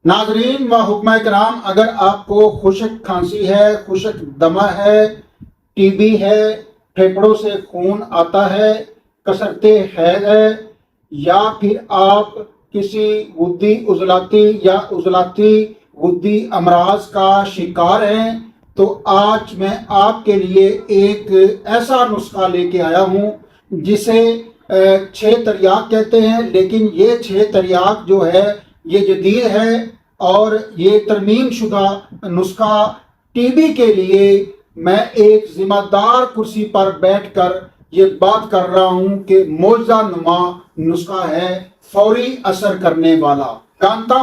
ناظرین و حکمہ کرام، اگر آپ کو خشک کھانسی ہے، خشک دمہ ہے، ٹی بی ہے، پھیپھڑوں سے خون آتا ہے، کثرت حیض ہے، یا پھر آپ کسی غدی عضلاتی یا عضلاتی غدی امراض کا شکار ہیں، تو آج میں آپ کے لیے ایک ایسا نسخہ لے کے آیا ہوں جسے 6 تریاق کہتے ہیں، لیکن یہ 6 تریاق جو ہے یہ جدید ہے اور یہ ترمیم شدہ نسخہ ٹی بی کے لیے میں ایک ذمہ دار کرسی پر بیٹھ کر یہ بات کر رہا ہوں کہ معجزہ نما نسخہ ہے، فوری اثر کرنے والا۔ جانتا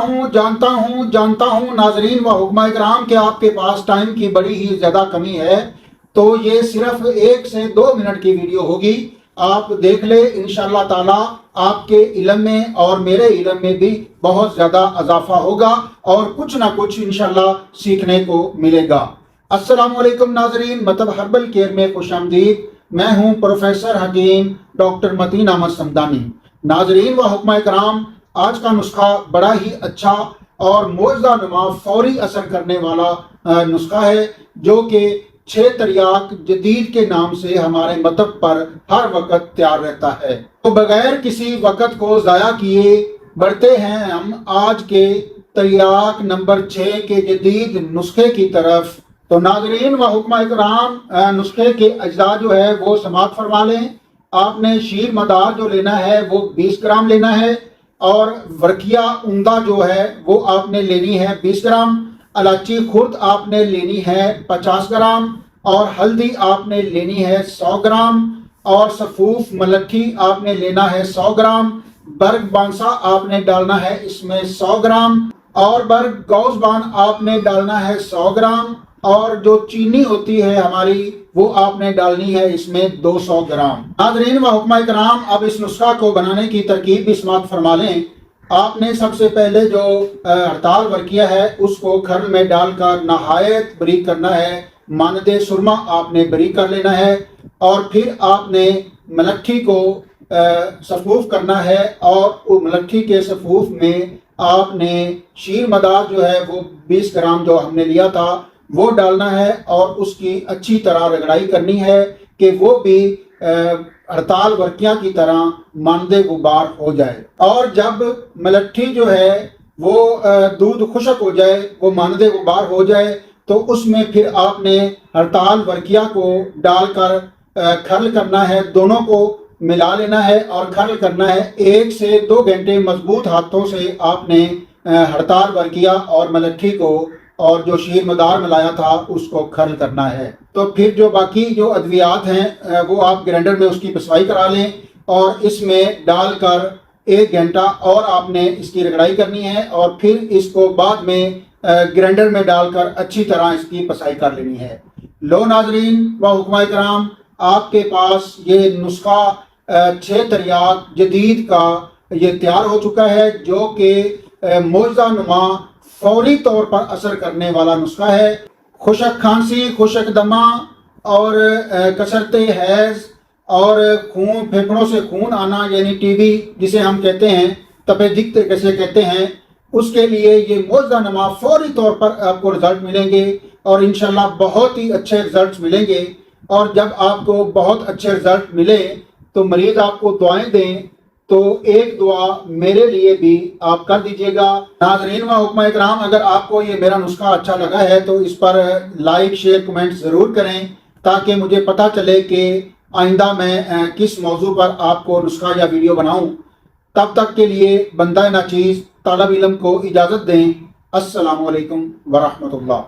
ہوں ناظرین و حکمہ کرام کہ آپ کے پاس ٹائم کی بڑی ہی زیادہ کمی ہے، تو یہ صرف 1 سے 2 منٹ کی ویڈیو ہوگی، آپ دیکھ لیں، انشاءاللہ تعالی آپ کے علم میں اور میرے علم میں بھی بہت زیادہ اضافہ ہوگا اور کچھ نہ کچھ انشاءاللہ سیکھنے کو ملے گا۔ السلام علیکم ناظرین، مطب ہربل کیئر میں خوش آمدید۔ میں ہوں پروفیسر حکیم ڈاکٹر متین احمد صمدانی۔ ناظرین و حکمہ کرام، آج کا نسخہ بڑا ہی اچھا اور معجزہ نما فوری اثر کرنے والا نسخہ ہے، جو کہ 6 تریاق جدید کے نام سے ہمارے مطب پر ہر وقت تیار رہتا ہے۔ تو بغیر کسی وقت کو ضائع کیے بڑھتے ہیں ہم آج کے تریاق نمبر 6 کے جدید نسخے کی طرف۔ تو ناظرین و حکمہ کرام، نسخے کے اجزاء جو ہے وہ سماعت فرما لیں۔ آپ نے شیر مدار جو لینا ہے وہ 20 گرام لینا ہے، اور ورقیہ عمدہ جو ہے وہ آپ نے لینی ہے 20 گرام، الائچی خرد آپ نے لینی ہے 50 گرام، اور ہلدی آپ نے لینی ہے 100 گرام، اور سفوف ملٹھی آپ نے لینا ہے 100 گرام، برگ بانسا آپ نے ڈالنا ہے اس میں 100 گرام، اور برگ گوزبان آپ نے ڈالنا ہے 100 گرام، اور جو چینی ہوتی ہے ہماری وہ آپ نے ڈالنی ہے اس میں 200 گرام۔ ناظرین و حکمہ کرام، اب اس نسخہ کو بنانے کی ترکیب بھی سماعت فرما لیں۔ آپ نے سب سے پہلے جو ہڑتال ورقیہ ہے اس کو کھرل میں ڈال کر نہایت بریک کرنا ہے، مانند سرما آپ نے بریک کر لینا ہے، اور پھر آپ نے ملٹھی کو صفوف کرنا ہے، اور ملٹھی کے صفوف میں آپ نے شیر مدار جو ہے وہ 20 گرام جو ہم نے لیا تھا وہ ڈالنا ہے، اور اس کی اچھی طرح رگڑائی کرنی ہے کہ وہ بھی ہڑتال ورقیہ کی طرح مانند غبار ہو جائے۔ اور جب ملٹھی جو ہے وہ دودھ خشک ہو جائے، وہ مانند غبار ہو جائے، تو اس میں پھر آپ نے ہڑتال ورقیہ کو ڈال کر کھرل کرنا ہے، دونوں کو ملا لینا ہے اور کھرل کرنا ہے۔ 1 سے 2 گھنٹے مضبوط ہاتھوں سے آپ نے ہڑتال ورقیہ اور ملٹھی کو اور جو شیر مدار ملایا تھا اس کو کھرل کرنا ہے۔ تو پھر جو باقی جو ادویات ہیں وہ آپ گرینڈر میں اس کی پسوائی کرا لیں، اور اس میں ڈال کر 1 گھنٹہ اور آپ نے اس کی رگڑائی کرنی ہے، اور پھر اس کو بعد میں گرینڈر میں ڈال کر اچھی طرح اس کی پسائی کر لینی ہے۔ لو ناظرین و حکمہ کرام، آپ کے پاس یہ نسخہ 6 تریاق جدید کا یہ تیار ہو چکا ہے، جو کہ معجزہ نما فوری طور پر اثر کرنے والا نسخہ ہے۔ خشک کھانسی، خشک دمہ اور کثرت حیض اور خون، پھیپھڑوں سے خون آنا یعنی ٹی بی جسے ہم کہتے ہیں، تپے دقت کیسے کہتے ہیں، اس کے لیے یہ معجزہ نما فوری طور پر آپ کو رزلٹ ملیں گے، اور انشاءاللہ بہت ہی اچھے رزلٹس ملیں گے۔ اور جب آپ کو بہت اچھے رزلٹ ملے تو مریض آپ کو دعائیں دیں تو ایک دعا میرے لیے بھی آپ کر دیجئے گا۔ ناظرین و حکمہ کرام، اگر آپ کو یہ میرا نسخہ اچھا لگا ہے تو اس پر لائک، شیئر، کمنٹ ضرور کریں، تاکہ مجھے پتہ چلے کہ آئندہ میں کس موضوع پر آپ کو نسخہ یا ویڈیو بناؤں۔ تب تک کے لیے بندہ ناچیز طالب علم کو اجازت دیں۔ السلام علیکم ورحمۃ اللہ۔